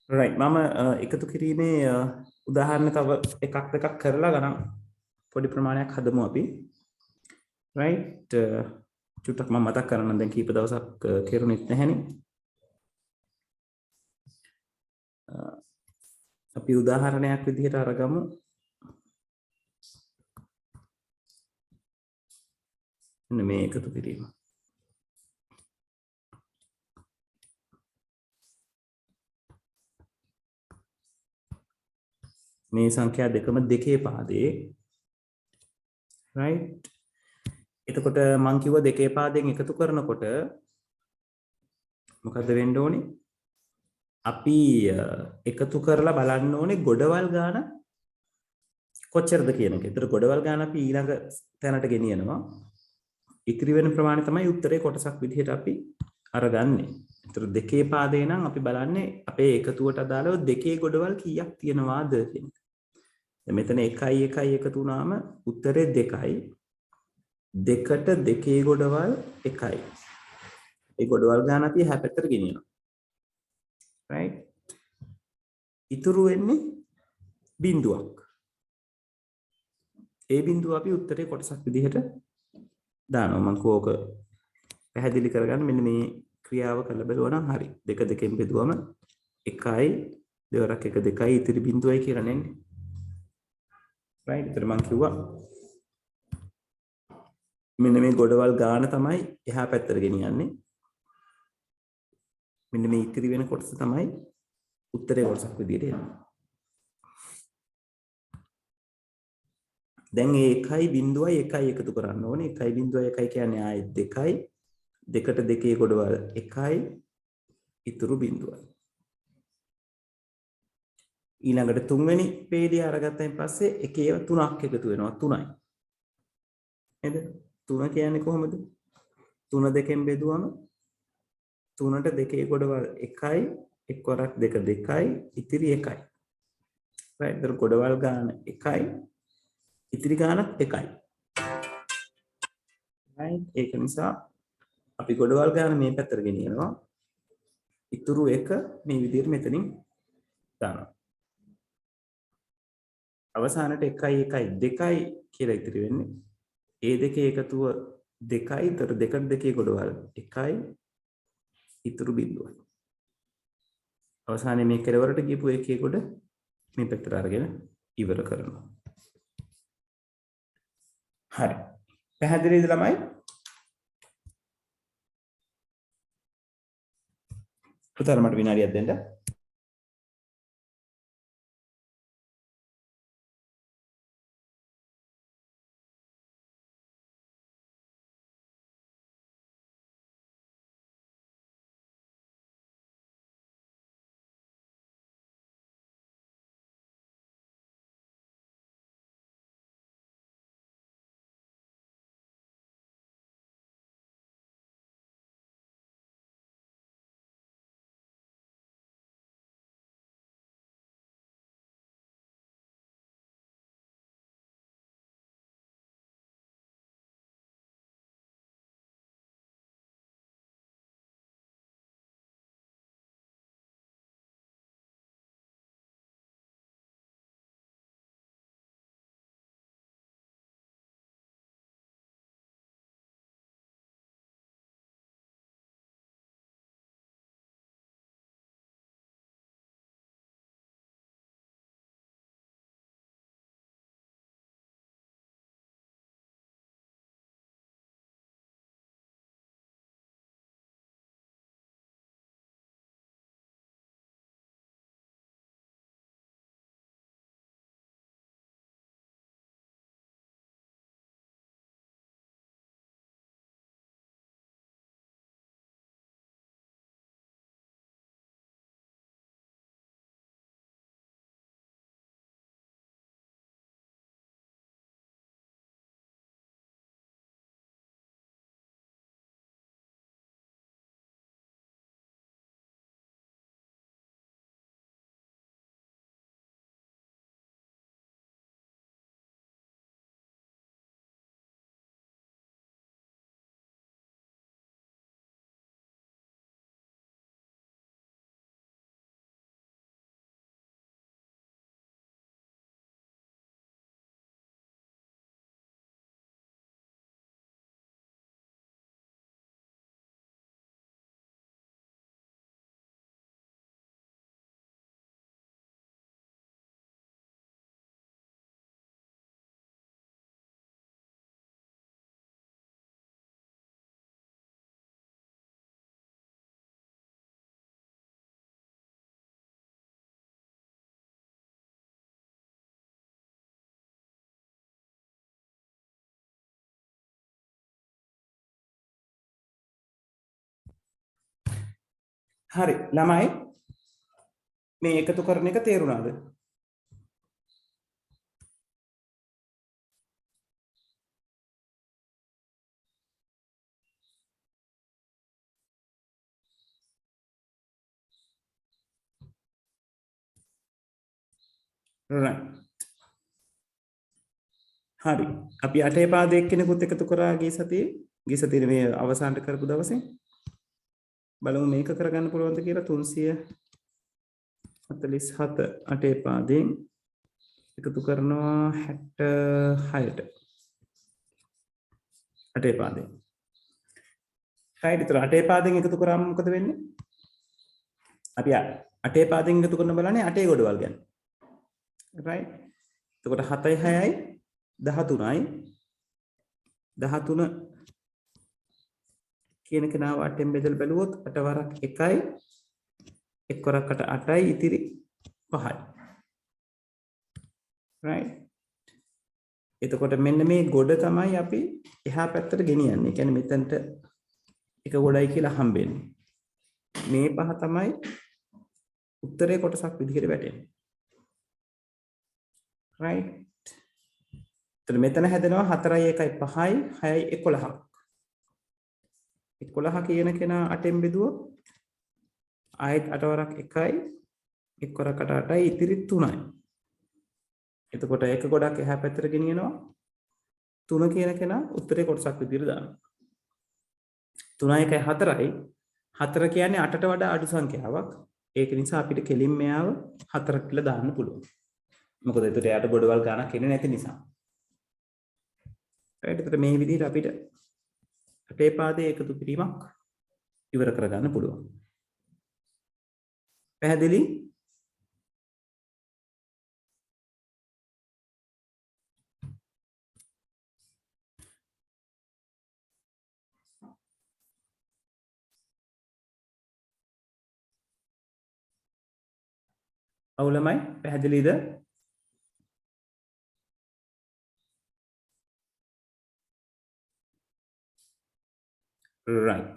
right මම එකතු කිරීමේ උදාහරණ තව එකක් දෙකක් කරලා ගණන් පොඩි ප්‍රමාණයක් හදමු අපි right චුට්ටක් මම මතක් කරන්න දැන් කීප දවසක් කෙරුණෙත් නැහැනේ අපි උදාහරණයක් විදිහට අරගමු මෙන්න මේ එකතු කිරීම මේ සංඛ්‍යා දෙකම දෙකේ පාදයේ right එතකොට මං කිව්වා දෙකේ පාදයෙන් එකතු කරනකොට මොකද වෙන්න ඕනේ අපි එකතු කරලා බලන්න ඕනේ ගොඩවල් ගාන කොච්චරද කියන එක. ඒතර ගොඩවල් ගාන අපි ඊළඟ තැනට ගෙනියනවා. ඉතිරි වෙන ප්‍රමාණය තමයි උත්තරේ කොටසක් විදිහට අපි අරගන්නේ. ඒතර දෙකේ පාදේ නම් අපි බලන්නේ අපේ එකතුවට අදාළව දෙකේ ගොඩවල් කීයක් තියෙනවාද කියන එක. දැන් මෙතන 1 1 එකතු වුණාම උත්තරේ 2යි. දෙකට දෙකේ ගොඩවල් 1යි. ඒ ගොඩවල් ගාන අපි එහා පැත්තට ගෙනියනවා. right ඉතුරු වෙන්නේ බිඳුවක්. ඒ බිඳුව අපි උත්තරේ කොටසක් විදිහට දානවා. මම කෝක පැහැදිලි කරගන්න මෙන්න මේ ක්‍රියාව කළ බලුවා නම් හරි. දෙක දෙකෙන් බෙදුවම 1යි දෙවරක් 1 2යි ඉතිරි බිඳුවයි කියලා නෙන්නේ. right ඒතර මම කිව්වා මෙන්න මේ ගොඩවල් ගාන තමයි එහා පැත්තට ගෙනියන්නේ. මෙන්න මේ ඉතිරි වෙන කොටස තමයි උත්තරේ කොටසක් විදිහට එන්නේ. දැන් මේ 1යි බිඳුවයි 1යි එකතු කරන්න ඕනේ. 1යි බිඳුවයි 1යි කියන්නේ ආයෙත් 2යි. දෙකට දෙකේ ගොඩවල් 1යි ඉතුරු බිඳුවයි. ඊළඟට තුන්වෙනි පේළිය අරගත්තයින් පස්සේ එකේ 3ක් එකතු වෙනවා 3යි. නේද? 3 කියන්නේ කොහොමද? 3 දෙකෙන් බෙදුවම 3ට දෙකේ ගොඩවල් 1යි එක් වරක් 2 2යි ඉතිරි 1යි. right ඒතර ගොඩවල් ගාන 1යි ඉතිරි ගානත් 1යි. right ඒක නිසා අපි ගොඩවල් ගාන මේ පැත්තට ගෙනියනවා. ඉතුරු එක මේ විදිහට මෙතනින් දානවා. අවසානට 1යි 1යි 2යි කියලා ඉතිරි වෙන්නේ. ඒ දෙකේ එකතුව 2යි. ඒතර දෙකට දෙකේ ගොඩවල් 1යි ඉතුරු බිඳුවයි. අවසානයේ මේ කෙලවරට ගියපු එකේ කොට මේ පැත්තට අරගෙන ඉවර කරනවා. හරි. පැහැදිලිද ළමයි? පුතාලා මට විනාඩියක් දෙන්න. හරි ළමයි මේ එකතු කරන එක තේරුණාද? right. හරි. අපි අටේ පාදයේ එක්කෙනෙකුත් එකතු කරා ගිය සතියේ මේ අවසානට කරපු දවසේ. බලමු මේක කරගන්න පුළුවන්ද කියලා 347 අටේ පාදයෙන් එකතු කරනවා 66ට. අටේ පාදයෙන්. right. ඒතර අටේ පාදයෙන් එකතු කරාම මොකද වෙන්නේ? අපි අටේ පාදයෙන් එකතු කරන බලන්නේ අටේ ගොඩවල් ගැන. right. එතකොට 7යි 6යි 13යි 13 කියන කෙනාව 8ෙන් බෙදලා බැලුවොත් 8 වරක් 1යි 1 වරක් 8 8යි ඉතිරි 5යි. right. එතකොට මෙන්න මේ ගොඩ තමයි අපි එහා පැත්තට ගෙනියන්නේ. කියන්නේ මෙතනට එක ගොඩයි කියලා හම්බෙන්නේ. මේ පහ තමයි උත්තරේ කොටසක් විදිහට වැටෙන්නේ. right. එතන මෙතන හැදෙනවා 4යි 1යි 5යි 6යි 11ක්. 11 කියන කෙනා 8ෙන් බෙදුවොත් ආයෙත් 8 වරක් 1යි 1 වරක් 8 8යි ඉතිරි 3යි. එතකොට එක ගොඩක් එහා පැත්තට ගෙනියනවා 3 කියන කෙනා උත්තරේ කොටසක් විදිහට දානවා. 3යි 1යි 4යි 4 කියන්නේ 8ට වඩා අඩු සංඛ්‍යාවක්. ඒක නිසා අපිට කෙලින් මෙයාව 4 කියලා දාන්න පුළුවන්. මොකද ඒතර යාට ගොඩවල් ගානක් එන්නේ නැති නිසා. right. එතකොට මේ විදිහට අපිට අටේ පාදයේ එකතු කිරීමක් ඉවර කරගන්න පුළුවන්. පැහැදිලි? ඔව් ළමයි පැහැදිලිද? right.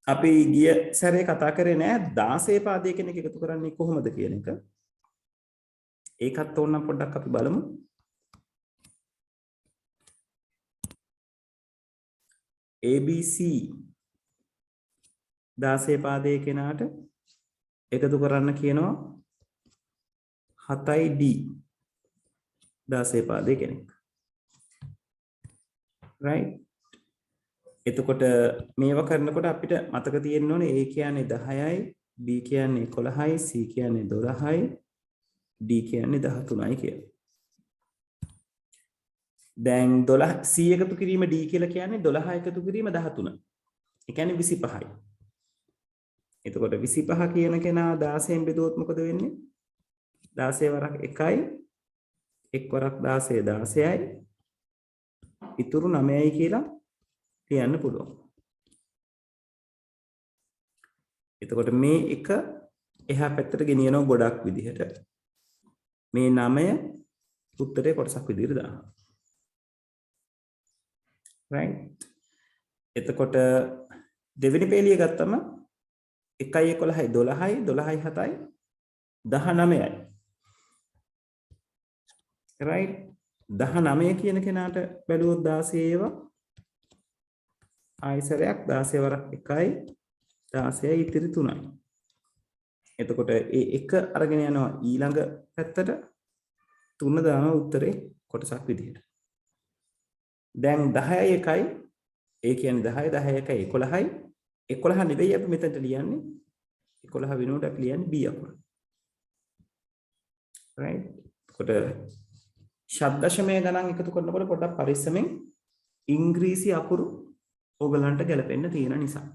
අපි ගිය සැරේ කතා කරේ නෑ 16 පාදයේ කෙනෙක් එකතු කරන්නේ කොහොමද කියන එක. ඒකත් ඕනනම් පොඩ්ඩක් අපි බලමු. ABC 16 පාදයේ කෙනාට එකතු කරන්න කියනවා 7යි D 16 පාදයේ කෙනෙක්. right. එතකොට මේවා කරනකොට අපිට මතක තියෙන්න ඕනේ A කියන්නේ 10යි B කියන්නේ 11යි C කියන්නේ 12යි D කියන්නේ 13යි කියලා. දැන් 12 C එකතු කිරීම D කියලා කියන්නේ 12 එකතු කිරීම 13. ඒ කියන්නේ 25යි. එතකොට 25 කියන කෙනා 16න් බෙදුවොත් මොකද වෙන්නේ? 16 වරක් 1යි 1 වරක් 16 16යි ඉතුරු 9යි කියලා ලියන්න පුළුවන්. එතකොට මේ එක එහා පැත්තට ගෙනියනවා ගොඩක් විදිහට. මේ 9 උත්තරේ කොටසක් විදිහට දානවා. right. එතකොට දෙවෙනි පේලිය ගත්තම 1යි 11යි 12යි 12යි 7යි 19යි. right. 19 කියන කෙනාට බැලුවොත් 16 ඒවා ආයසරයක් 16 වරක් 1යි 16යි ඉතිරි 3යි. එතකොට ඒ එක අරගෙන යනවා ඊළඟ පැත්තට 3 දානවා උත්තරේ කොටසක් විදිහට. දැන් 10යි 1යි ඒ කියන්නේ 10 10 1යි 11යි 11 නෙවෙයි අපි මෙතනට ලියන්නේ 11 වෙනුවට අපි ලියන්නේ B අකුර. right. එතකොට ශබ්දශමය ගණන් එකතු කරනකොට පොඩ්ඩක් පරිස්සමෙන් ඉංග්‍රීසි අකුරු ඕගලන්ට ගැලපෙන්න තියෙන නිසා.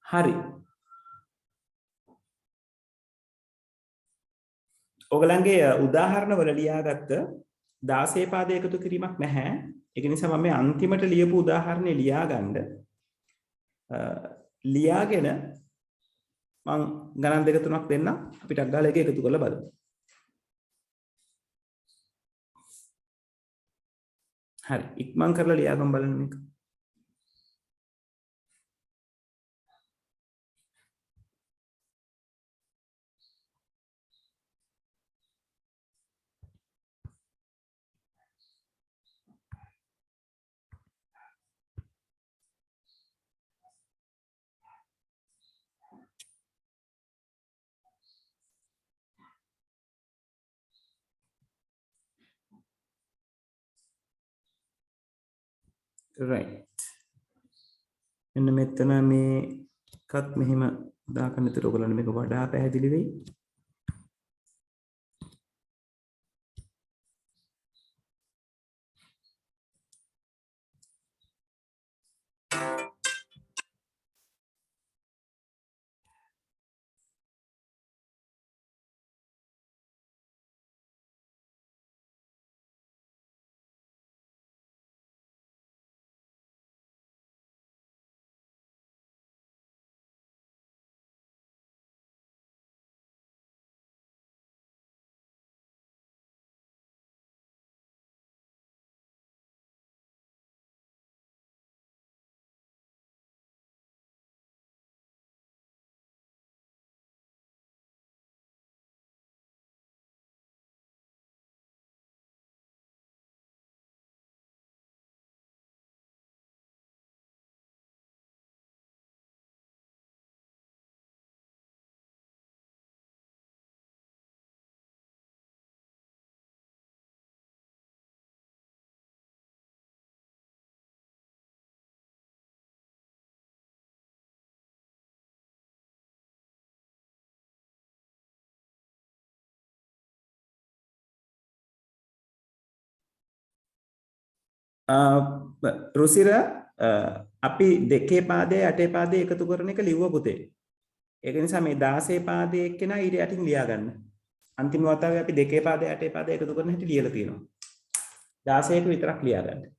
හරි. ඕගලන්ගේ උදාහරණ වල ලියාගත්ත 16 පාදයේ එකතු කිරීමක් නැහැ. ඒක නිසා මම මේ අන්තිමට ලියපු උදාහරණේ ලියාගන්න ලියාගෙන මම ගණන් දෙක තුනක් දෙන්න අපිට අග්ගාල එක එකතු කරලා බලමු. හරි ඉක්මන් කරලා ලියාගමු බලන්න මේක. right මෙන්න මෙතන මේකත් මෙහෙම දාගන්න. ඒතර ඔයගොල්ලන්ට මේක වඩා පැහැදිලි වෙයි. රුසිර අපි දෙකේ පාදයේ අටේ පාදයේ එකතු කරන එක ලිව්ව පුතේ. ඒක නිසා මේ 16 පාදයේ එක්කෙනා ඊට යටින් ලියා ගන්න. අන්තිම වතාවේ අපි දෙකේ පාදයේ අටේ පාදයේ එකතු කරන හැටි ලියලා තියෙනවා. 16ක විතරක් ලියා ගන්න.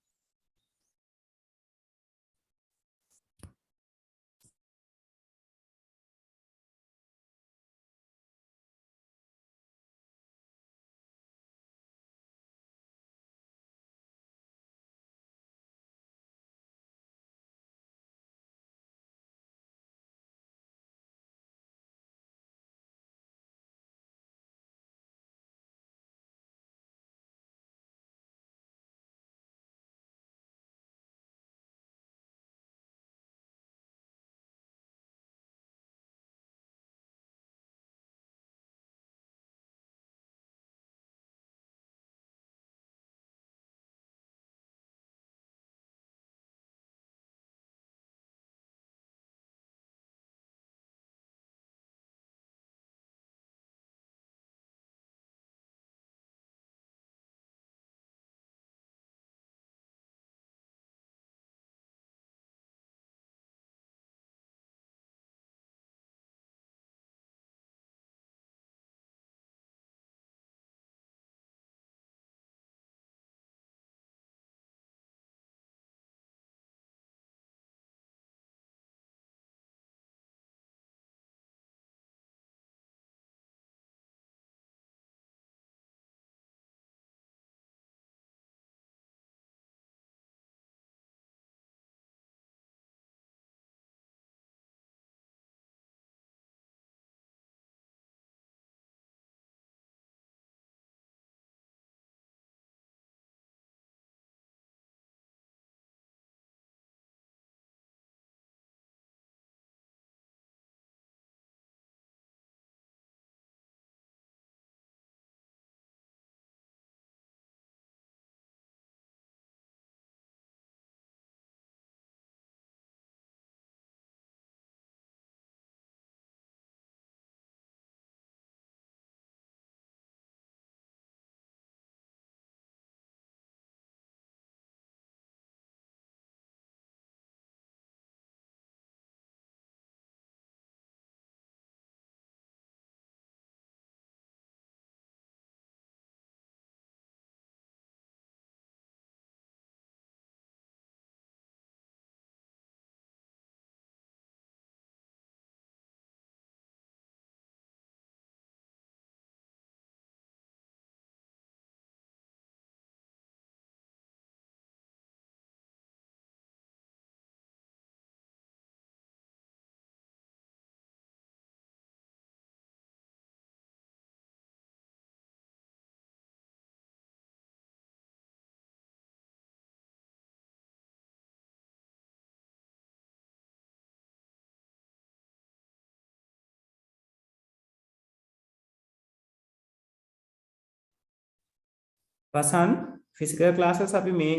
පසන් ෆිසිකල් ක්ලාසස් අපි මේ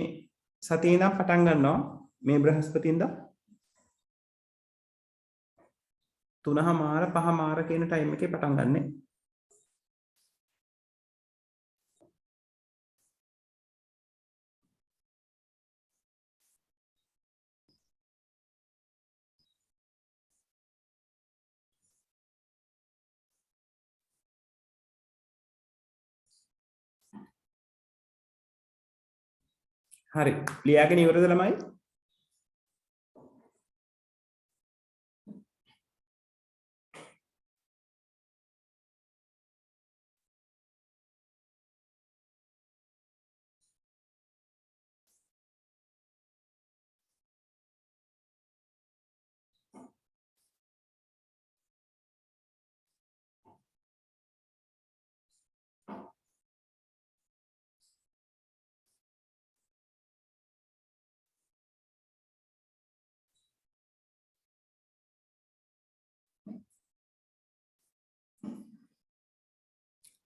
සතියේ ඉඳන් පටන් ගන්නවා මේ බ්‍රහස්පතින්දා 3:00 5:00 කියන ටයිම් එකේ පටන් ගන්නෙ. හරි. ලියාගෙන ඉවරද ළමයි?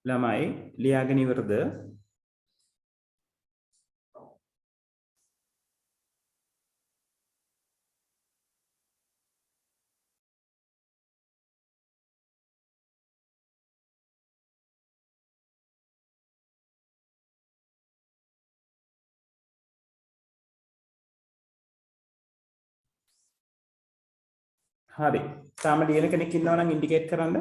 ළමයි ලියාගෙන ඉවරද? හරි. තාම ලියන කෙනෙක් ඉන්නවා නම් ඉන්ඩිකේට් කරන්න.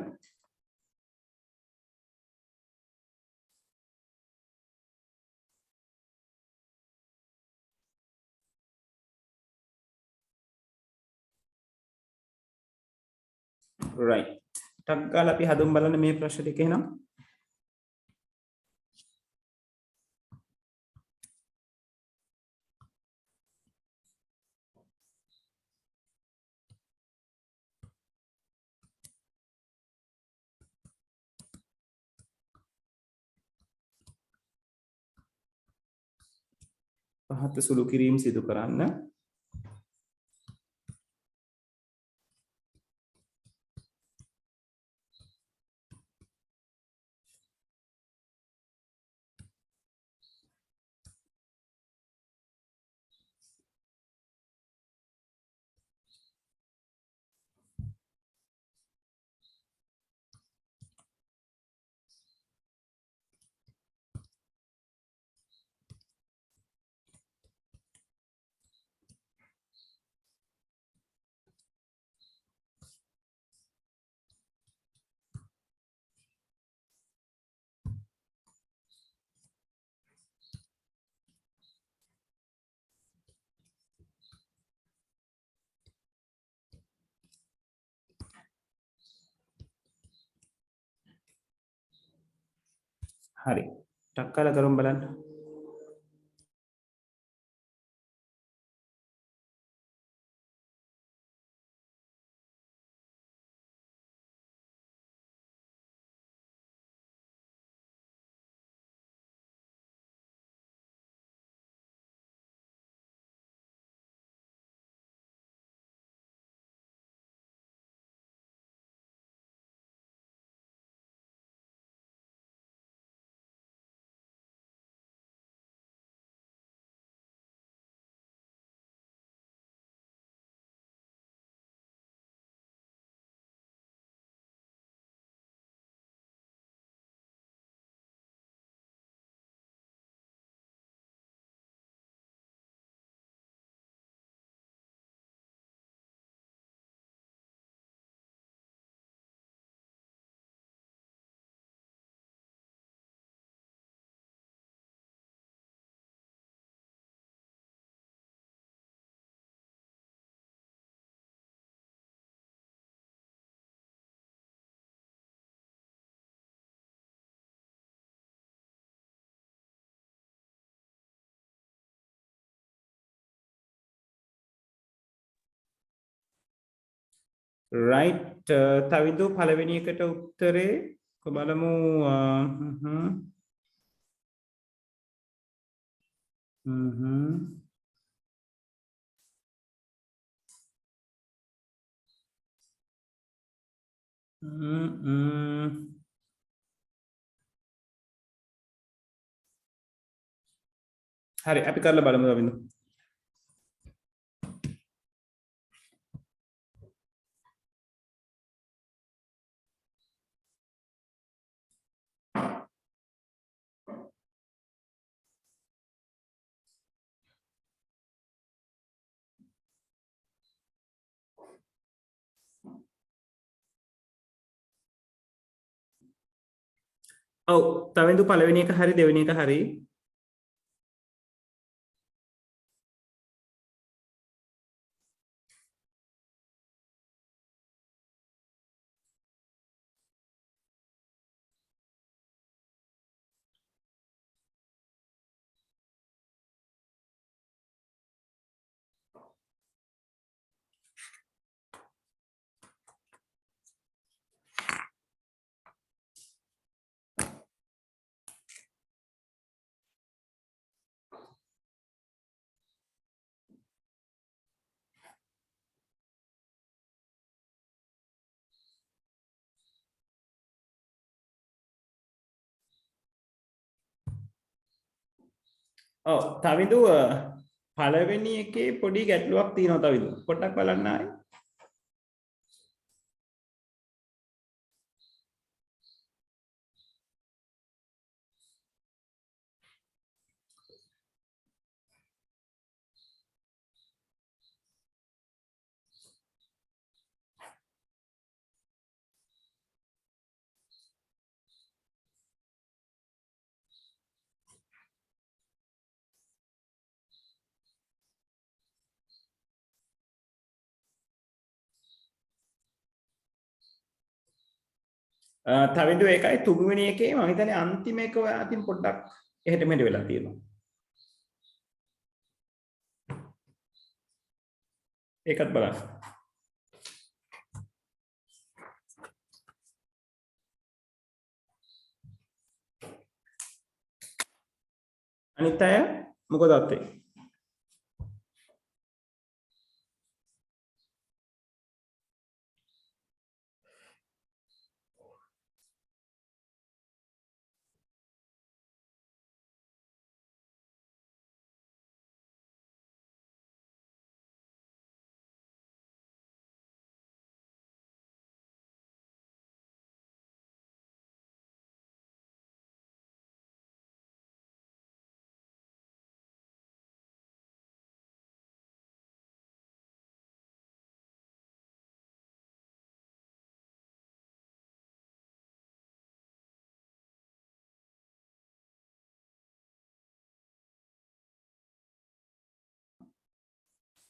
right. ටක් ගාලා අපි හදුම් බලන්න මේ ප්‍රශ්න ටික එහෙනම්. පහත සුළු කිරීම සිදු කරන්න. හරි. ටක් කාලා කරමු බලන්න. right. තවිදු පළවෙනි එකට උත්තරේ බලමු. හරි අපි කරලා බලමු රවින්ද. ඔව් තවෙන්දු පළවෙනි එක හරි දෙවෙනි එක හරි. ඔව් තවිදු පළවෙනි එකේ පොඩි ගැටලුවක් තියෙනවා තවිදු. පොඩ්ඩක් බලන්න ආයේ. තවිදු ඒකයි තුන්වෙනි එකේ මම හිතන්නේ අන්තිම එක ඔයා අතින් පොඩ්ඩක් එහෙට මෙහෙට වෙලා තියෙනවා. ඒකත් බලන්න. අනිත් අය මොකද අත්තේ?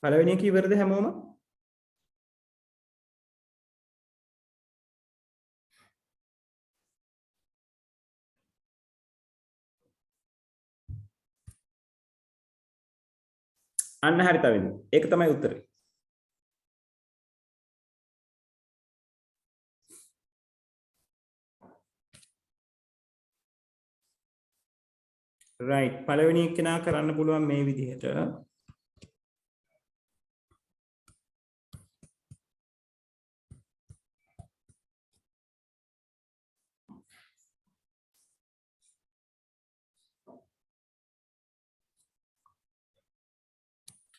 පළවෙනි එක ඉවරද හැමෝම? අන්න හරි තවිදු. ඒක තමයි උත්තරේ. right පළවෙනි එක්කෙනා කරන්න පුළුවන් මේ විදිහට.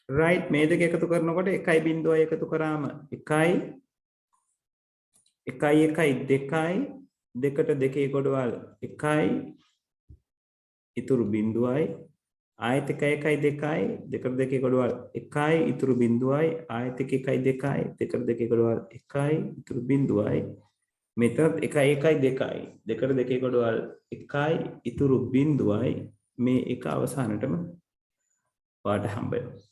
right මේ දෙක එකතු කරනකොට 1.0 එකතු කරාම 1යි 1යි 1යි 2යි දෙකට දෙකේ ගොඩවල් 1යි ඉතුරු බිඳුවයි ආයත 1 1 2යි දෙකට දෙකේ ගොඩවල් 1යි ඉතුරු බිඳුවයි ආයත 1 1 2යි දෙකට දෙකේ ගොඩවල් 1යි ඉතුරු බිඳුවයි මෙතනත් 1 1 2යි දෙකට දෙකේ ගොඩවල් 1යි ඉතුරු බිඳුවයි මේ එක අවසානටම ඔයාලට හම්බ වෙනවා.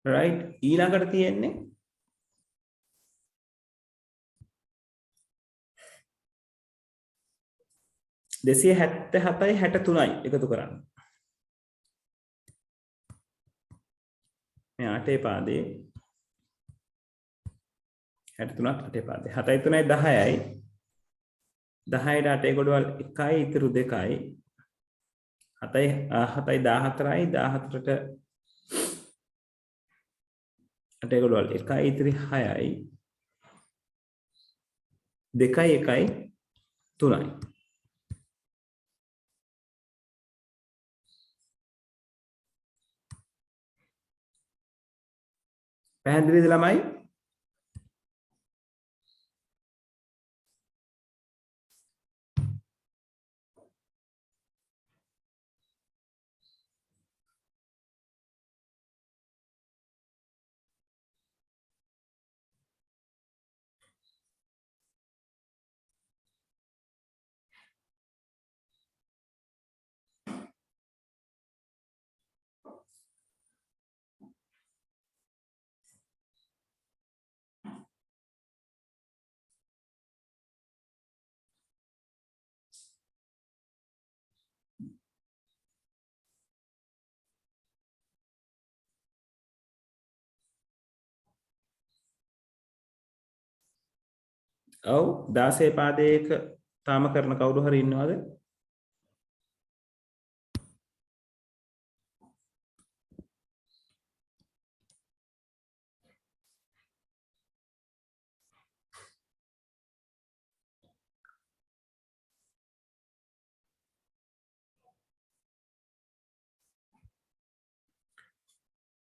right ඊළඟට තියෙන්නේ 277යි 63යි එකතු කරන්න. මේ 8 පාදේ 63ක් 8 පාදේ 7යි 3යි 10යි 10ට 8 ගොඩවල් 1යි ඉතුරු 2යි 7යි 14යි 14ට 8 ගොඩවල් 1යි ඉතිරි 6යි 2යි 1යි 3යි. පැහැදිලිද ළමයි? ඔව් 16 පාදයක තාම කරන කවුරු හරි ඉන්නවද?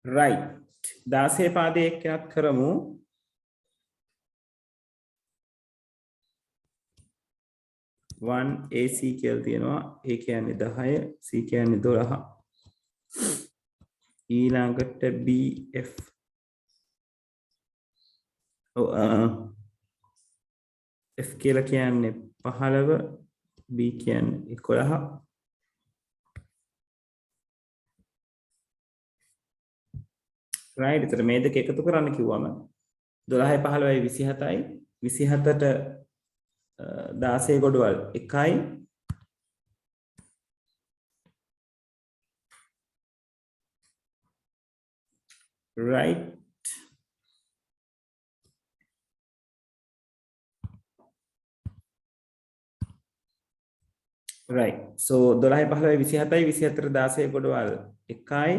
right 16 පාදයේ එක්කෙනත් කරමු. 1 AC කියලා තියෙනවා. A කියන්නේ 10, C කියන්නේ 12. ඊළඟට BF F කියලා කියන්නේ 15, B කියන්නේ 11. right එතන මේ දෙක එකතු කරන්න කිව්වම 12 15යි 27යි 27ට 16 ගොඩවල් 1යි right right so 12 15යි 27යි 27ට 16 ගොඩවල් 1යි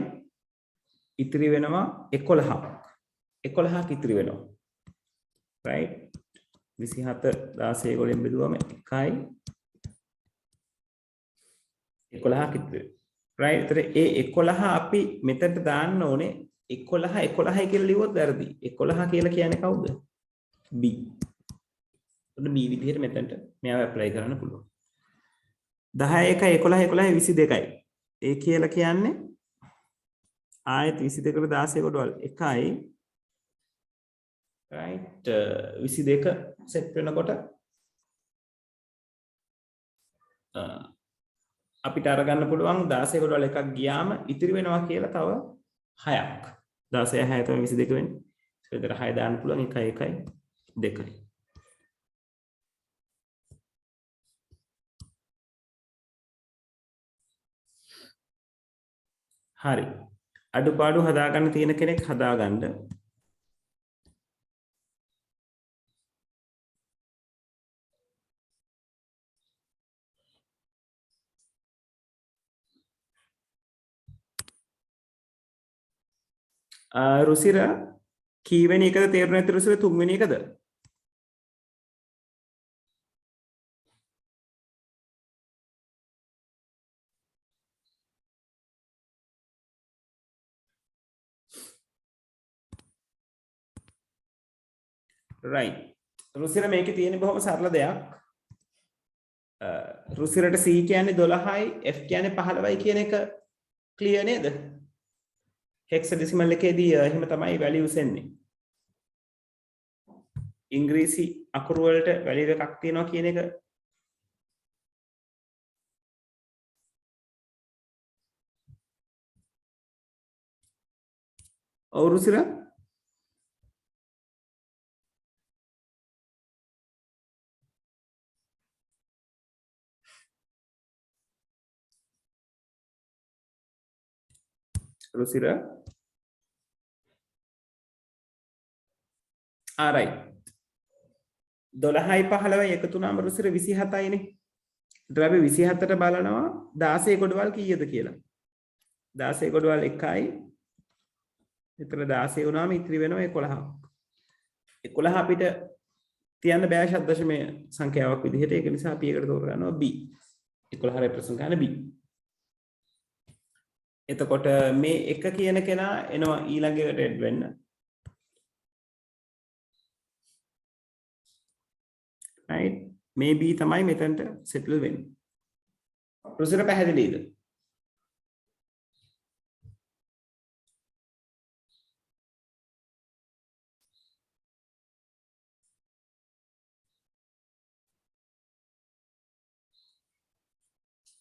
ඉතිරි වෙනවා 11ක් 11ක් ඉතිරි වෙනවා right 27 16 වලින් බෙදුවම 1යි 11ක් ඉතිරි right ඒතර ඒ 11 අපි මෙතනට දාන්න ඕනේ 11 11යි කියලා ලියුවොත් වැරදි 11 කියලා කියන්නේ කවුද B උඩ B විදිහට මෙතනට මෙයාව ඇප්ලයි කරන්න පුළුවන් 10 1 11 11 22යි ඒ කියලා කියන්නේ ආයෙත් 22කට 16 කොටවල් 1යි right 22 සෙට් වෙනකොට අපිට අරගන්න පුළුවන් 16 කොටවල් එකක් ගියාම ඉතිරි වෙනවා කියලා තව 6ක් 16 6 තමයි 22 වෙන්නේ so ඒතර 6 දාන්න පුළුවන් 1 1 2යි හරි අඩුපාඩු හදාගන්න තියෙන කෙනෙක් හදාගන්න රුසිර කීවෙනි එකද තේරුනේ නැති රුසිර තුන්වෙනි එකද right රුසිර මේකේ තියෙන බොහොම සරල දෙයක් රුසිරට C කියන්නේ 12යි F කියන්නේ 15යි කියන එක ක්ලියර් නේද හෙක්සඩෙසිමල් එකේදී එහෙම තමයි වැලියුස් එන්නේ ඉංග්‍රීසි අකුරු වලට වැලියු එකක් තියෙනවා කියන එක ඔව් රුසිර රුසිර right 12යි 15යි එකතු වුණාම රුසිර 27යිනේ. ඒතර අපි 27ට බලනවා 16 ගොඩවල් කීයද කියලා. 16 ගොඩවල් 1යි. ඒතර 16 වුණාම ඉතිරි වෙනවා 11ක්. 11 අපිට තියන්න බෑ ශත දශමය සංඛ්‍යාවක් විදිහට. ඒක නිසා අපි ඒකට තෝරගන්නවා b. 11 රෙප්‍රසන්ට් කරන b. එතකොට මේ එක කියන කෙනා එනවා ඊළඟට එඩ් වෙන්න. right මේ b තමයි මෙතනට settle වෙන්නේ. රුසිර පැහැදිලිද?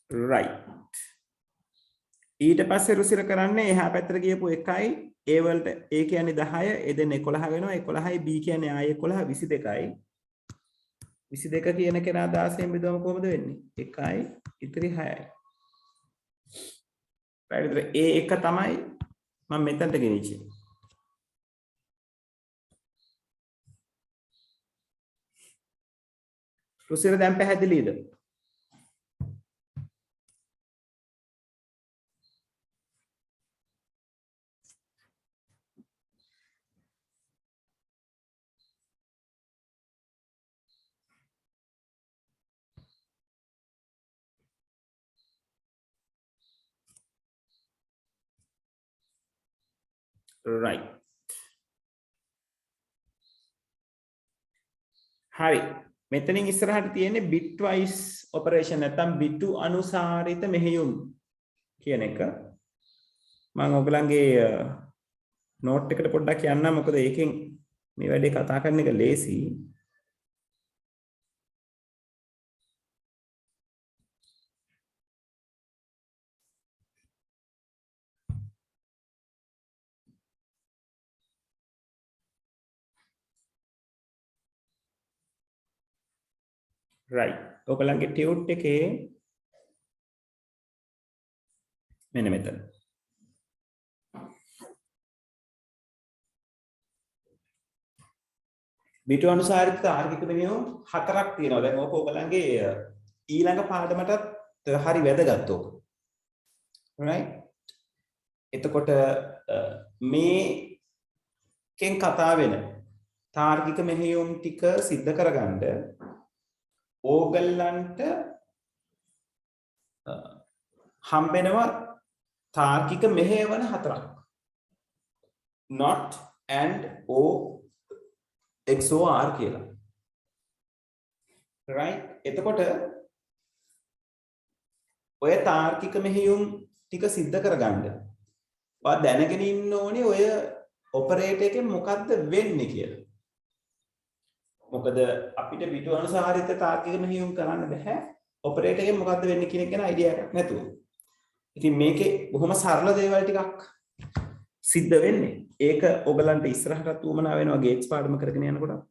right ඊට පස්සේ රුසිර කරන්නේ එහා පැත්තට ගියපු එකයි a වලට a කියන්නේ 10 ඒ දෙන්න 11 වෙනවා 11යි b කියන්නේ ආයෙ 11 22යි 22 කියන කෙනා 16න් බෙදුවම කොහොමද වෙන්නේ 1යි ඉතිරි 6යි right a එක තමයි මම මෙතනට ගෙනිච්චේ රුසිර දැන් පැහැදිලිද right හරි මෙතනින් ඉස්සරහට තියෙන්නේ bitwise operation නැත්නම් බිටු අනුසාරිත මෙහෙයුම් කියන එක මම ඔයගලන්ගේ නෝට් එකට පොඩ්ඩක් යන්නම් මොකද ඒකෙන් මේ වැඩේ කතා කරන එක ලේසි right ඔයගලන්ගේ ටියුට් එකේ මෙන්න මෙතන බිටු අනුසාරිත තාර්කික මෙහෙයුම් හතරක් තියෙනවා දැන් ඕක ඔයගලන්ගේ ඊළඟ පාඩමටත් හරි වැදගත් ඕක right එතකොට මේකෙන් කතා වෙන තාර්කික මෙහෙයුම් ටික සිද්ධ කරගන්න ඕගලන්ට හම්බෙනවා තාර්කික මෙහෙයවන හතරක් not and o XOR කියලා right එතකොට ඔය තාර්කික මෙහෙයුම් ටික සිද්ධ කරගන්න ඔයා දැනගෙන ඉන්න ඕනේ ඔය ඔපරේටර් එකෙන් මොකද්ද වෙන්නේ කියලා මොකද අපිට බිටු අනුසාරිත තාර්කික මෙහෙයුම් කරන්න බෑ ඔපරේටර් එකෙන් මොකද්ද වෙන්නේ කියන එක ගැන අයිඩියා එකක් නැතුව. ඉතින් මේකේ බොහොම සරල දේවල් ටිකක් සිද්ධ වෙන්නේ. ඒක ඔයගලන්ට ඉස්සරහටත් උවමනා වෙනවා ගේට්ස් පාඩම කරගෙන යනකොට.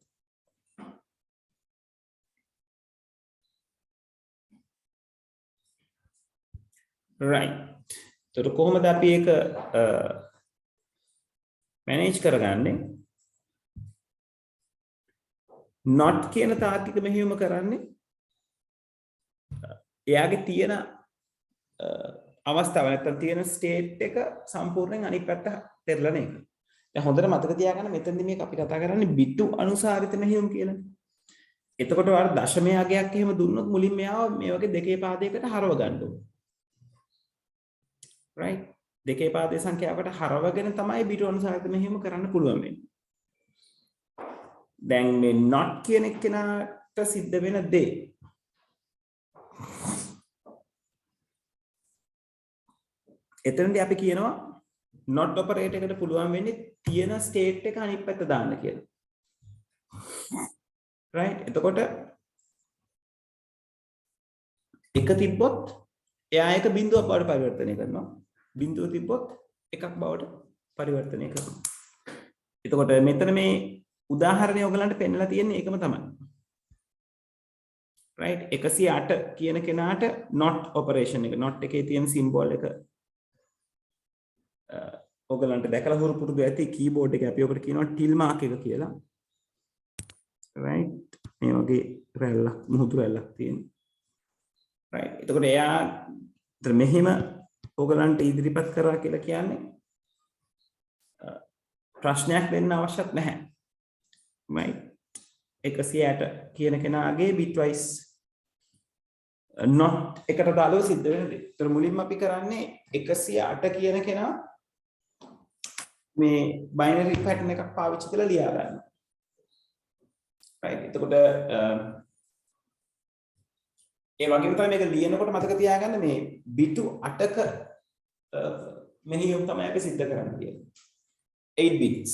right. ඒතර කොහොමද අපි ඒක මැනේජ් කරගන්නේ? not කියන තාර්කික මෙහෙයුම කරන්නේ එයාගේ තියෙන අවස්ථාව නැත්තම් තියෙන ස්ටේට් එක සම්පූර්ණයෙන් අනිත් පැත්ත පෙරලන එක. දැන් හොඳට මතක තියාගන්න මෙතනදී මේක අපි කතා කරන්නේ බිටු අනුසාරිත මෙහෙයුම් කියලා. එතකොට ඔයාලා දශමය අගයක් එහෙම දුන්නොත් මුලින් මෙයාව මේ වගේ දෙකේ පාදයකට හරව ගන්න ඕනේ. right? දෙකේ පාදයේ සංඛ්‍යාවකට හරවගෙන තමයි බිටු අනුසාරිත මෙහෙයුම කරන්න පුළුවන් වෙන්නේ. දැන් මේ not කියන එක්කෙනාට සිද්ධ වෙන දේ එතනදී අපි කියනවා not operator එකට පුළුවන් වෙන්නේ තියෙන state එක අනිත් පැත්ත දාන්න කියලා. right එතකොට එක තිබ්බොත් එයා එක බිඳුවක් බවට පරිවර්තනය කරනවා. බිඳුව තිබ්බොත් එකක් බවට පරිවර්තනය කරනවා. එතකොට මෙතන මේ උදාහරණය ඔයගලන්ට පෙන්නලා තියෙන්නේ ඒකම තමයි. right 108 කියන කෙනාට not operation එක not එකේ තියෙන symbol එක ඔයගලන්ට දැකලා හුරු පුරුදු ඇති keyboard එකේ අපි ඔකට කියනවා till mark එක කියලා. right මේ වගේ රැල්ලක් මුහුදු රැල්ලක් තියෙනවා. right එතකොට එයා මෙහෙම ඔයගලන්ට ඉදිරිපත් කරා කියලා කියන්නේ ප්‍රශ්නයක් දෙන්න අවශ්‍යත් නැහැ. right 108 කියන කෙනාගේ bitwise not එකට දාලා සිද්ධ වෙන දේ. ඒතර මුලින්ම අපි කරන්නේ 108 කියන කෙනා මේ binary pattern එකක් පාවිච්චි කරලා ලියා ගන්න. right. එතකොට ඒ වගේම තමයි මේක ලියනකොට මතක තියාගන්න මේ බිටු 8ක මෙහෙයුම් තමයි අපි සිද්ධ කරන්න කියන්නේ. 8 bits.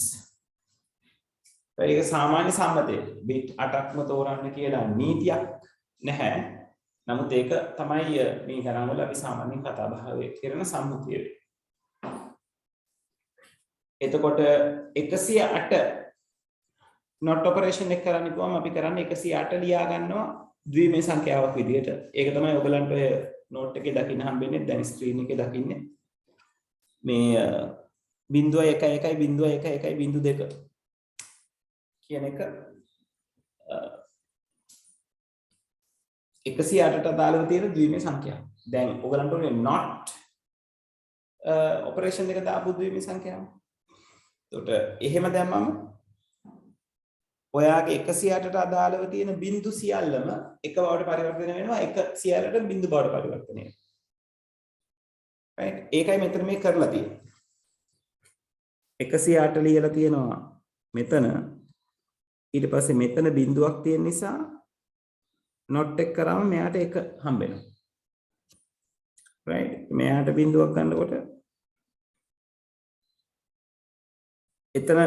ඒක සාමාන්‍ය සම්මතය. බිට් 8ක්ම තෝරන්න කියලා නීතියක් නැහැ. නමුත් ඒක තමයි මේ ගණන් වල අපි සාමාන්‍යයෙන් කතා බහ කරන සම්මුතිය. එතකොට 108 not operation එක කරන්න ගියාම අපි කරන්නේ 108 ලියා ගන්නවා ද්විමේ සංඛ්‍යාවක් විදිහට. ඒක තමයි ඔයගලන්ට ඔය නෝට් එකේ දකින්න හම්බෙන්නේ. දැන් ස්ක්‍රීන් එකේ දකින්නේ මේ 0.11.11.2 කියන එක 108ට අදාළව තියෙන ද්විමේ සංඛ්‍යාව. දැන් ඔයගලන්ට උනේ not ඔපරේෂන් එක දාපු ද්විමේ සංඛ්‍යාව. එතකොට එහෙම දැම්මම ඔයාගේ 108ට අදාළව තියෙන බිංදු සියල්ලම එක බවට පරිවර්තනය වෙනවා. එක සියල්ලට බිංදු බවට පරිවර්තනය වෙනවා. right. ඒකයි මෙතන මේ කරලා තියෙන්නේ. 108 ලියලා තියෙනවා මෙතන. ඊට පස්සේ මෙතන බිංදුවක් තියෙන නිසා not එක කරාම මෙයාට එක හම්බ වෙනවා. right. මෙයාට බිංදුවක් ගන්නකොට එතන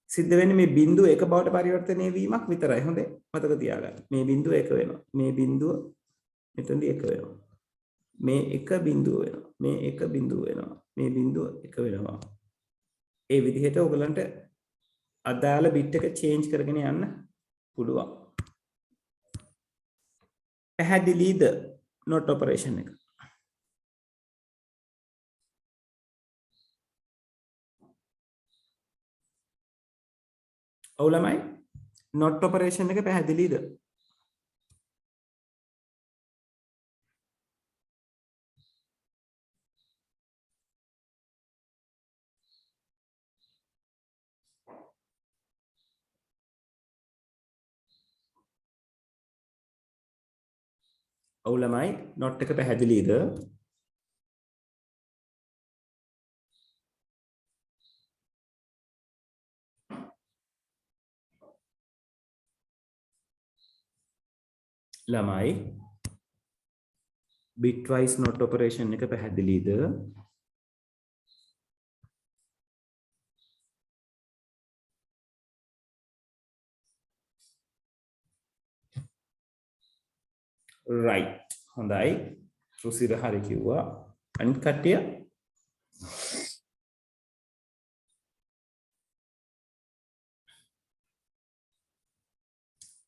සිද්ධ වෙන්නේ මේ බිංදුව එක බවට පරිවර්තනය වීමක් විතරයි. හොඳේ. මතක තියාගන්න. මේ බිංදුව එක වෙනවා. මේ බිංදුව මෙතනදී එක වෙනවා. මේ එක බිංදුව වෙනවා. මේ එක බිංදුව වෙනවා. මේ බිංදුව එක වෙනවා. ඒ විදිහට ඔයගලන්ට අදාළ බිට් එක චේන්ජ් කරගෙන යන්න පුළුවන්. පැහැදිලිද not operation එක? ඔව් ළමයි not operation එක පැහැදිලිද? ඔව් ළමයි not එක පැහැදිලිද? ළමයි bitwise not operation එක පැහැදිලිද? right. හොඳයි. රුසිර හරි කිව්වා. අනිත් කට්ටිය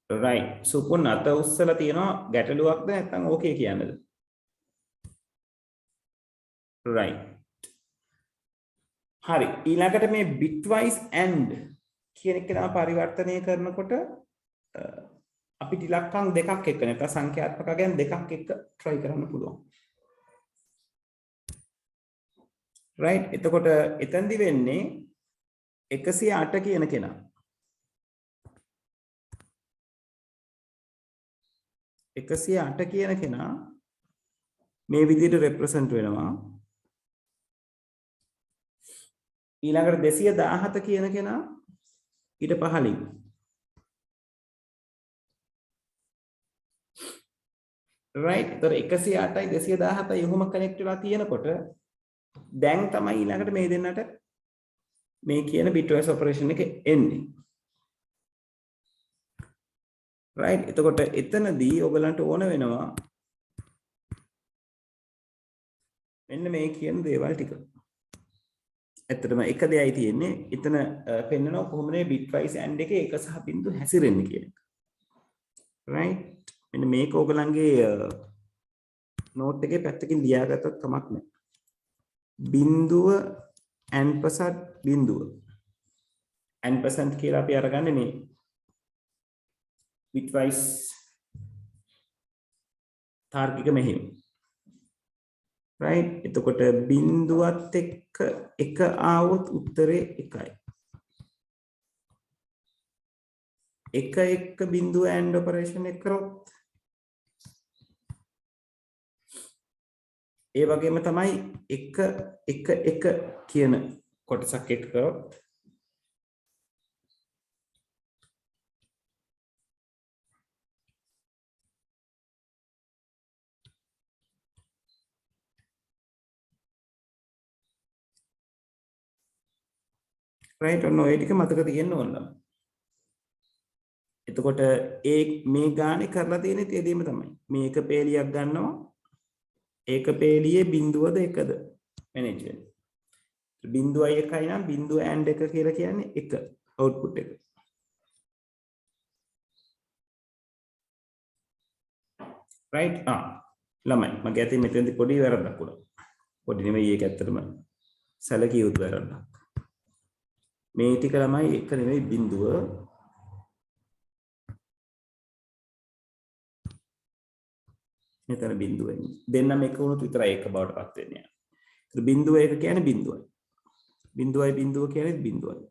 right. සුපුන් අත උස්සලා තියෙනවා ගැටලුවක්ද නැත්නම් ඕකේ කියන්නද? right. හරි. ඊළඟට මේ bitwise and කියන එක තමයි පරිවර්තනය කරනකොට අපිට ඉලක්කම් දෙකක් එක්ක නැත්නම් සංඛ්‍යාත්මක අගයන් දෙකක් එක්ක try කරන්න පුළුවන්. right. එතකොට එතෙන්දි වෙන්නේ 108 කියන කෙනා 108 කියන කෙනා මේ විදිහට represent වෙනවා. ඊළඟට 217 කියන කෙනා ඊට පහළින් right. ඒතර 108යි 217යි ඔහොම කනෙක්ට් වෙලා තියෙනකොට දැන් තමයි ඊළඟට මේ දෙන්නට මේ කියන bitwise operation එක එන්නේ. right. එතකොට එතනදී ඔයගලන්ට ඕන වෙනවා මෙන්න මේ කියන දේවල් ටික. ඇත්තටම එක දෙයයි තියෙන්නේ. එතන පෙන්නනවා කොහොමද මේ bitwise and එකේ එක සහ බිංදු හැසිරෙන්නේ කියන එක. right. මෙන්න මේක ඔයගලන්ගේ නෝට් එකේ පැත්තකින් ලියාගත්තත් කමක් නැහැ. බිංදුව ampersand බිංදුව ampersand කියලා අපි අරගන්නේ මේ bitwise තාර්කික මෙහෙයුම. right. එතකොට බිංදුවත් එක්ක එක ආවොත් උත්තරේ එකයි. එක බිඳුව AND ඔපරේෂන් එක කරොත් ඒ වගේම තමයි එක කියන කොටසක් එක කරොත් right ඔන්න ඔය ටික මතක තියෙන්න ඕන. එතකොට මේ ගානේ කරලා තියෙන තේදීම තමයි. මේක පේලියක් ගන්නවා. ඒක පේලියේ බිඳුවද එකද මැනේජ් වෙන්නේ. බිඳුවයි එකයි නම් බිඳුව AND එක කියලා කියන්නේ එක output එක. right ළමයි මගේ අතින් මෙතෙන්දි පොඩි වැරද්දක් වුණා. පොඩි නෙමෙයි ඒක ඇත්තටම සැලකිය යුතු වැරද්දක්. මේ ටික ළමයි එක නෙමෙයි බිඳුව මෙතන බිඳුව එන්නේ. දෙන්නම එක වුණොත් විතරයි එක බවට පත් වෙන්නේ. ඒත් බිඳුව එක කියන්නේ බිඳුවයි. බිඳුවයි බිඳුව කියන්නේ බිඳුවයි.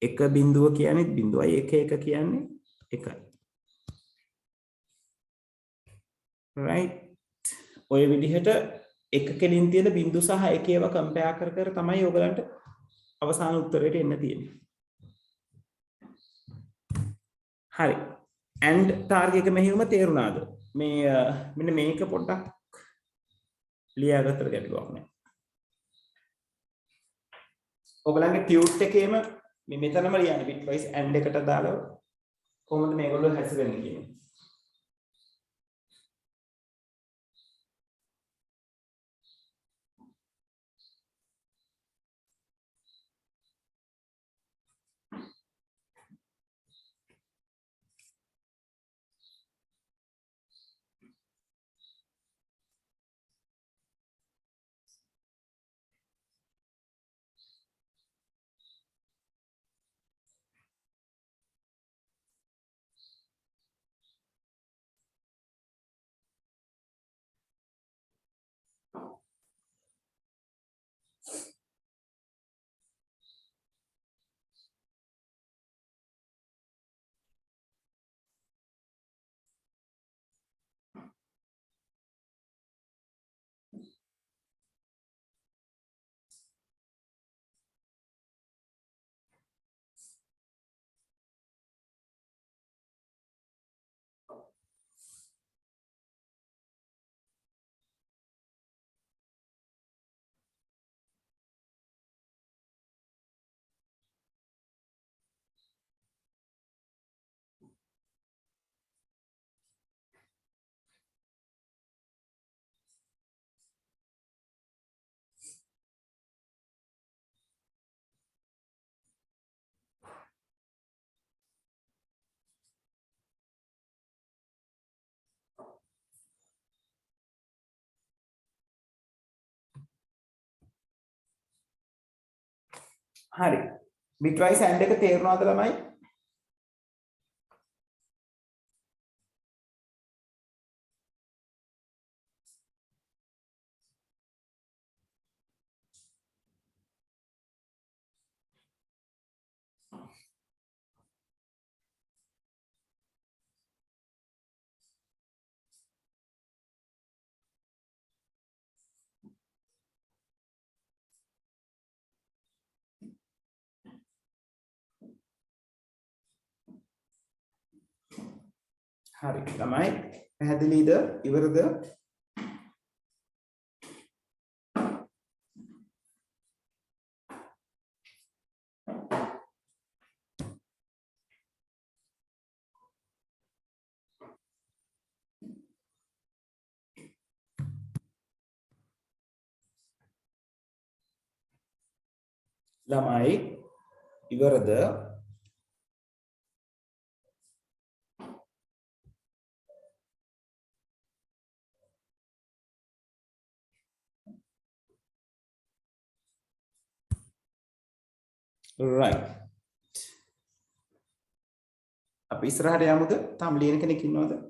එක බිඳුව කියන්නේ බිඳුවයි එක කියන්නේ එකයි. right ඔය විදිහට එක කෙලින් තියෙන බිඳු සහ එක ඒවා කම්පෙයාර් කර කර තමයි ඔයගලන්ට අවසාන උත්තරයට එන්න තියෙන්නේ. හරි. and ටාර්ගට් එක මෙහෙයුම තේරුණාද? මේ මෙන්න මේක පොඩ්ඩක් ලියාගත්තට ගැටලුවක් නැහැ. ඔයගලන්ගේ ටියුට් එකේම මේ මෙතනම ලියන්න bitwise and එකට දාලා කොහොමද මේගොල්ලෝ හැසිරෙන්නේ කියන්නේ. හරි. bitwise and එක තේරුණාද ළමයි? හරි ළමයි පැහැදිලිද? ඉවරද? ළමයි ඉවරද? right අපි ඉස්සරහට යමුද? තාම ලියන කෙනෙක් ඉන්නවද?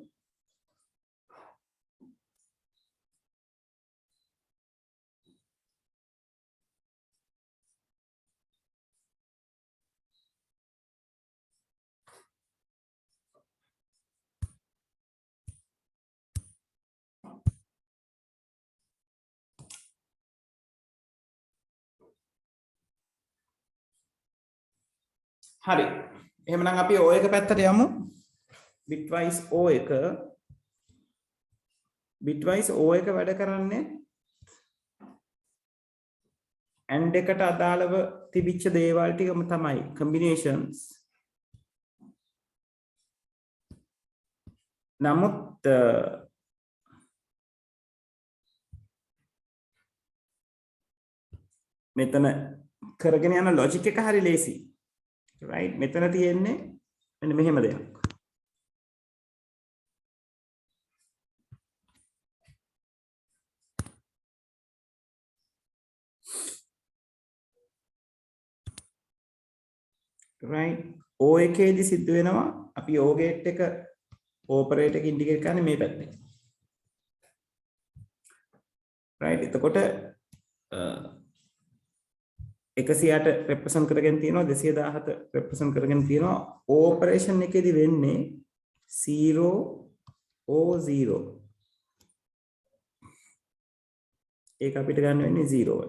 හරි. එහෙනම් අපි O එක පැත්තට යමු. bitwise O එක වැඩ කරන්නේ and එකට අදාළව තිබිච්ච දේවල් ටිකම තමයි combinations. නමුත් මෙතන කරගෙන යන logic එක හරි ලේසි. right? මෙතන තියෙන්නේ මෙන්න මෙහෙම දෙයක්. right? O එකේදී සිද්ධ වෙනවා අපි O gate එක operate එක indicate කරන්නේ මේ පැත්තේ. right? එතකොට 108 represent කරගෙන තියෙනවා 217 represent කරගෙන තියෙනවා operation එකේදී වෙන්නේ 0 O0 ඒක අපිට ගන්න වෙන්නේ 0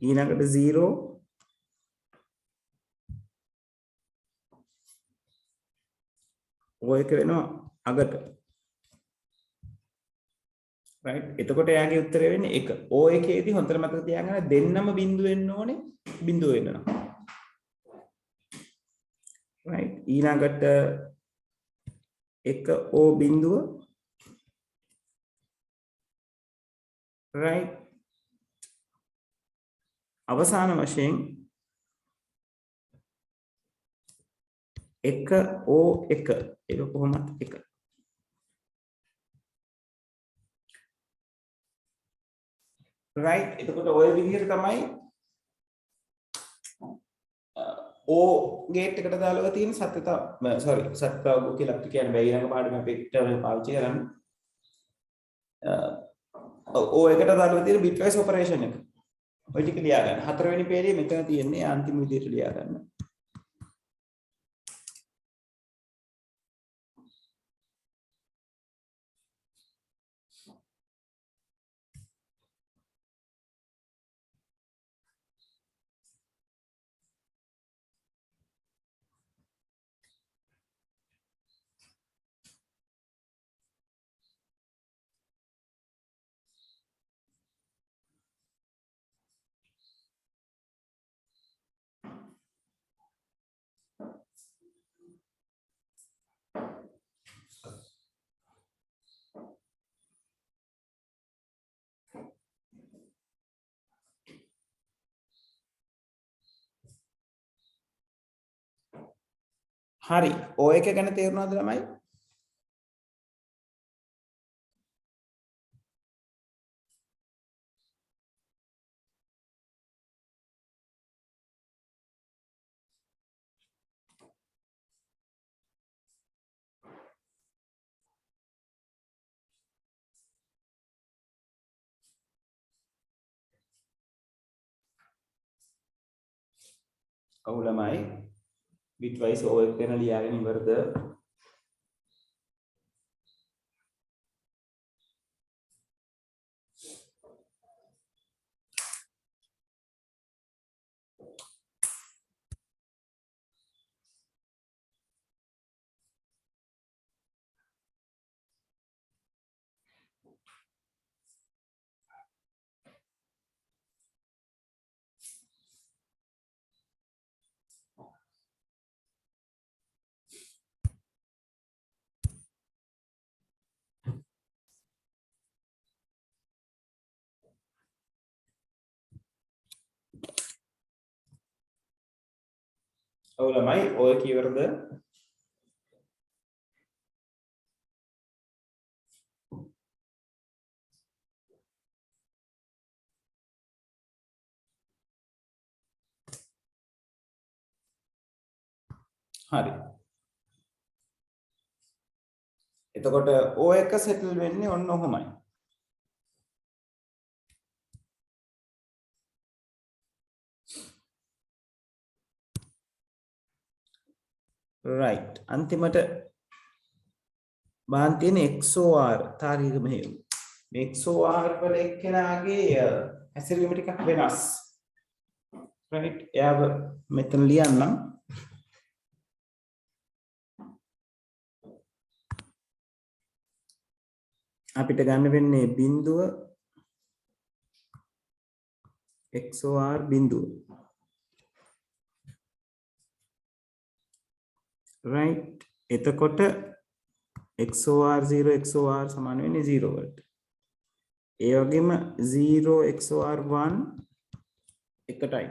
ඊළඟට 0 O එක වෙනවා අගට right එතකොට එයාගේ උත්තරය වෙන්නේ 1 O එකේදී හොඳට මතක තියාගන්න දෙන්නම බිඳුව වෙන්න ඕනේ බිඳුව වෙනවා right ඊළඟට 1 O බිඳුව right අවසාන වශයෙන් 1 O 1 ඒක කොහොමද 1 right එතකොට ඔය විදිහට තමයි O gate එකට දාලා තියෙන සත්‍යතාව සත්‍යතාව කියලා අපිට කියන්න බෑ ඊළඟ පාඩමේ අපි ටර්ම් පාවිච්චි කරන්නේ O එකට දාලා තියෙන bitwise operation එක ඔය ටික ලියා ගන්න හතරවෙනි පේජේ මෙතන තියෙන්නේ අන්තිම විදිහට ලියා ගන්න හරි O එක ගැන තේරුණාද ළමයි ඔව් ළමයි bitwise O එක ගැන ලියාගෙන ඉවරද ඔව් ළමයි O එක ඉවරද හරි එතකොට O එක settle වෙන්නේ ඔන්න ඔහොමයි right අන්තිමට බාන් තියෙන XOR තාරීක මෙහෙයුම් මේ XOR වල එක්කෙනාගේ හැසිරීම ටිකක් වෙනස් right එයාව මෙතන ලියන්නම් අපිට ගන්න වෙන්නේ බිඳුව XOR බිඳුව right එතකොට XOR 0 XOR සමාන වෙන්නේ 0 වලට ඒ වගේම 0 XOR 1 එකටයි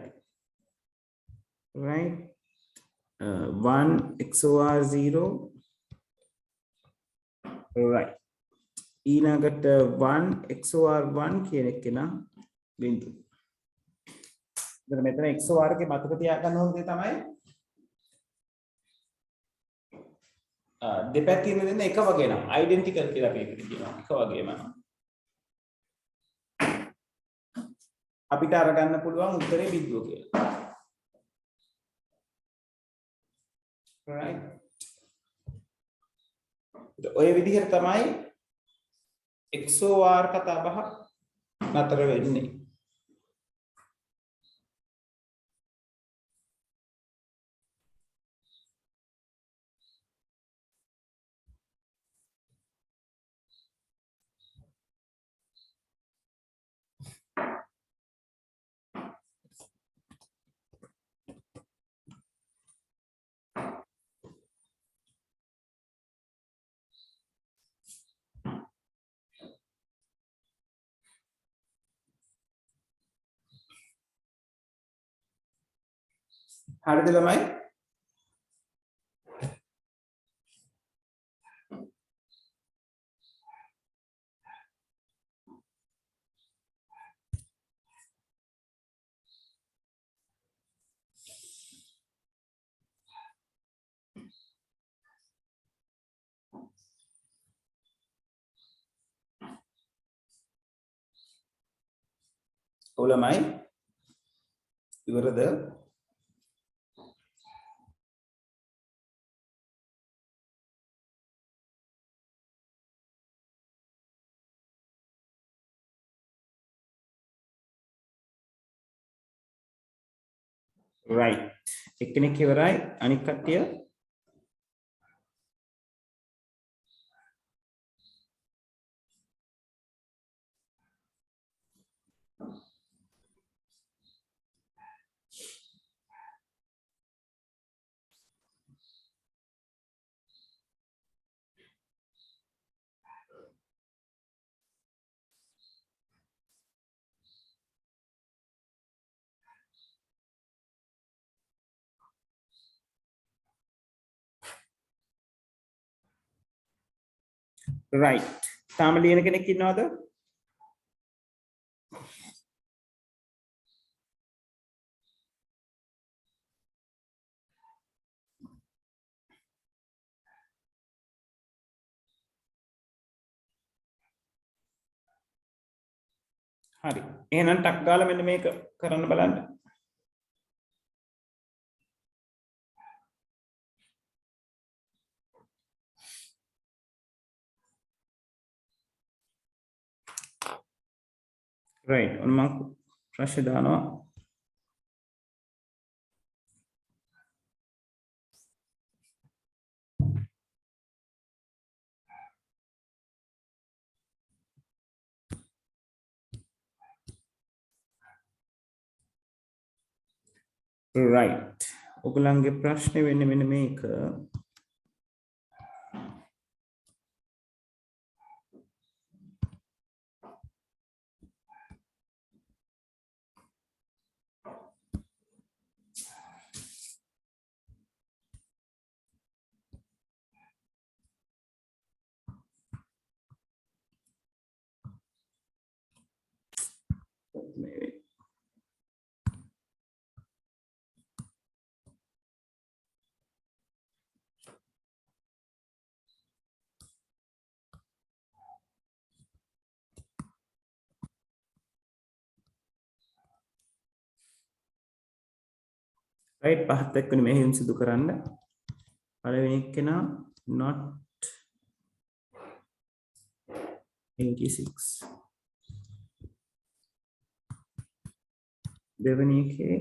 right 1 XOR 0 right ඊළඟට 1 XOR 1 කියන එක නා බිඳුව. ඉතින් මෙතන XOR එකේ මතක තියාගන්න ඕන දේ තමයි දෙපැත්තේ ඉන්න එක වගේ නම් ඩෙන්ටිකල් කියලා අපි ඒකට කියනවා. එක වගේම නම්. අපිට අරගන්න පුළුවන් උත්තරේ බිඳුව කියලා. right. ඔය විදිහට තමයි XOR කතා බහ නතර වෙන්නේ. හරිද ළමයි? ඔව් ළමයි ඉවරද? right එක්කෙනෙක් ඉවරයි අනිත් කට්ටිය right තාම ලියන කෙනෙක් ඉන්නවද? හරි එහෙනම් ටක් ගාලා මෙන්න මේක කරන්න බලන්න. right ඔන්න මම ප්‍රශ්න දානවා. right ඔයගලන්ගේ ප්‍රශ්නේ වෙන්නේ මෙන්න මේක. right පහත් එක්කනේ මෙහෙයුම් සිදු කරන්න. පළවෙනි එක්කෙනා not 86 දෙවෙනි එකේ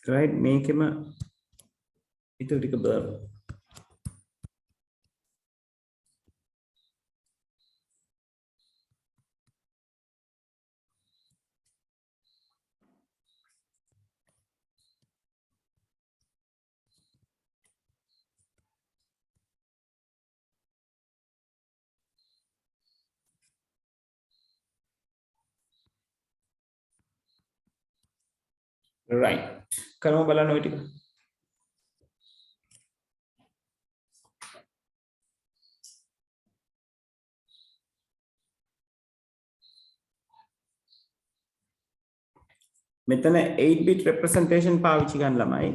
right මේකෙම ඊට ටික බලමු. right කරමු බලන්න ওই ටික. මෙතන 8 bit representation පාවිච්චි ගන්න ළමයි.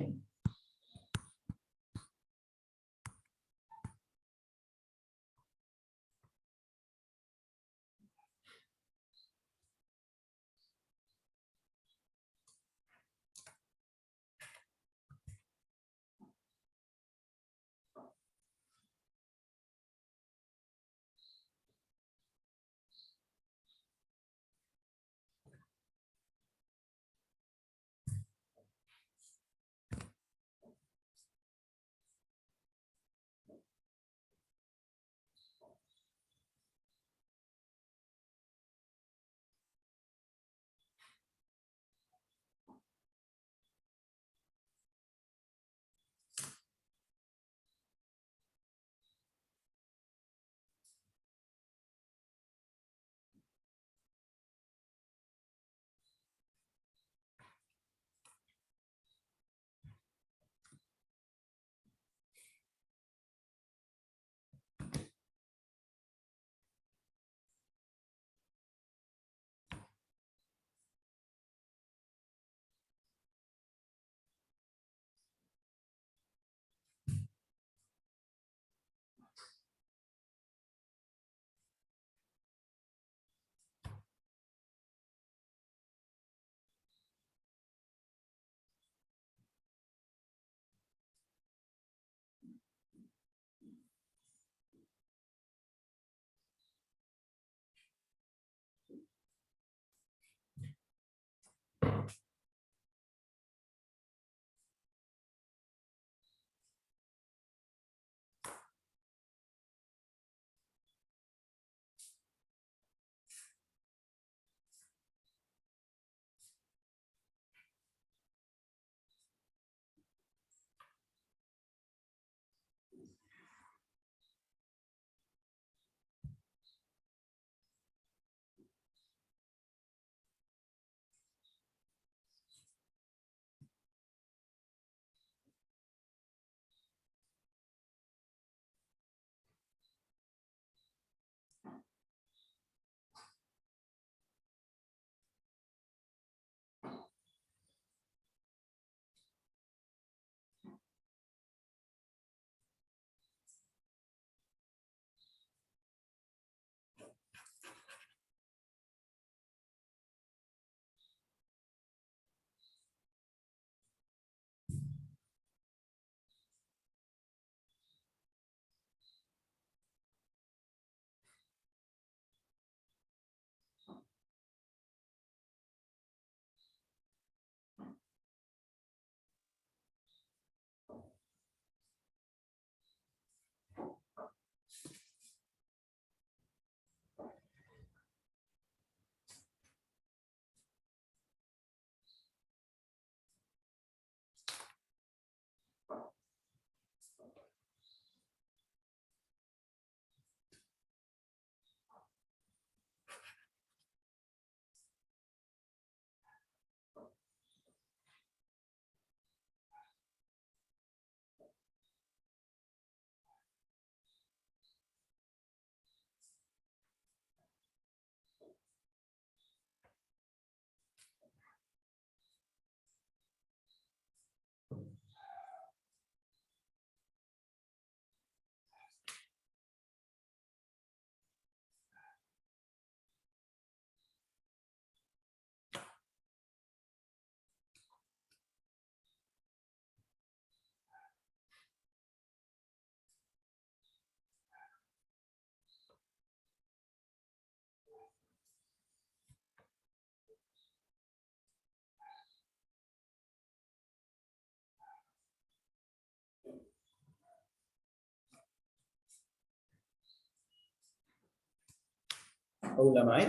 ඔව් ළමයි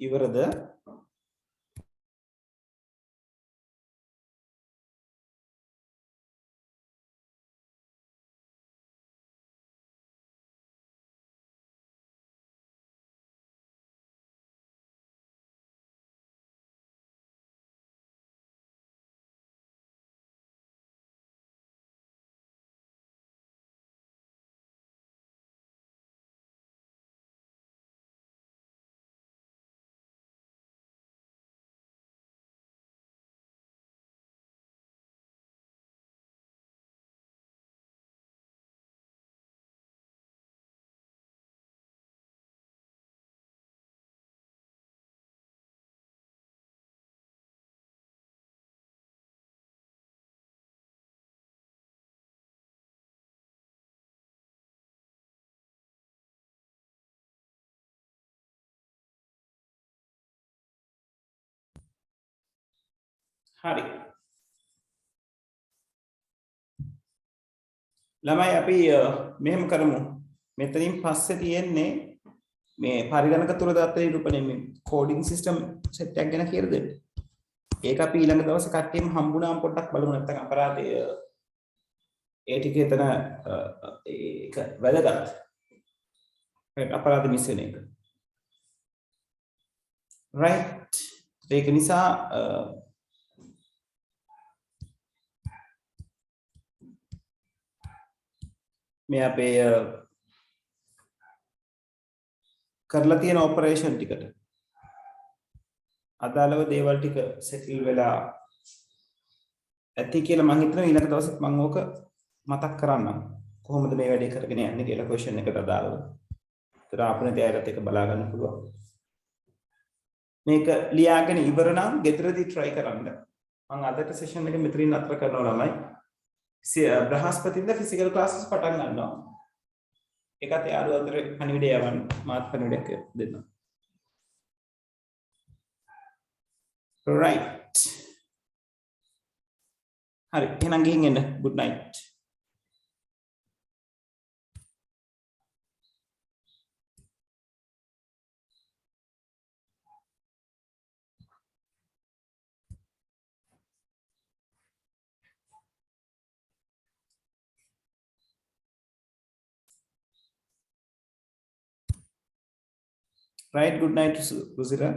ඉවරද? හරි. ළමයි අපි මෙහෙම කරමු. මෙතනින් පස්සේ තියෙන්නේ මේ පරිගණක තුරදත්ත නිරූපණය මේ කෝඩින් සිස්ටම් සෙට් එකක් ගැන කියලා දෙන්න. ඒක අපි ඊළඟ දවසේ කට්ටියම හම්බුනාම පොඩ්ඩක් බලමු නැත්නම් අපරාධය ඒ ටික එතන ඒක වැදගත්. අපරාධ මිස් වෙන එක. right. ඒක නිසා මේ අපේ කරලා තියෙන ඔපරේෂන් ටිකට අදාළව දේවල් ටික සෙටල් වෙලා ඇති කියලා මම හිතනවා ඊළඟ දවසෙත් මම ඕක මතක් කරන්නම් කොහොමද මේ වැඩේ කරගෙන යන්නේ කියලා ක්වෙස්චන් එකට අදාළව. ඒතර අපිට ඒකට එක බලා ගන්න පුළුවන්. මේක ලියාගෙන ඉවර නම් ගෙදරදී try කරන්න. මම අදට සෙෂන් එක මෙතනින් අතර කරනවා ළමයි. බ්‍රහස්පතින්ද ෆිසිකල් ක්ලාසස් පටන් ගන්නවා. ඒකත් යාළුවෝ අතර පණිවිඩය යවන්න මාත් පණිවිඩයක් දෙන්නම්. right. හරි එහෙනම් ගිහින් එන්න. good night. right good night Ruzira.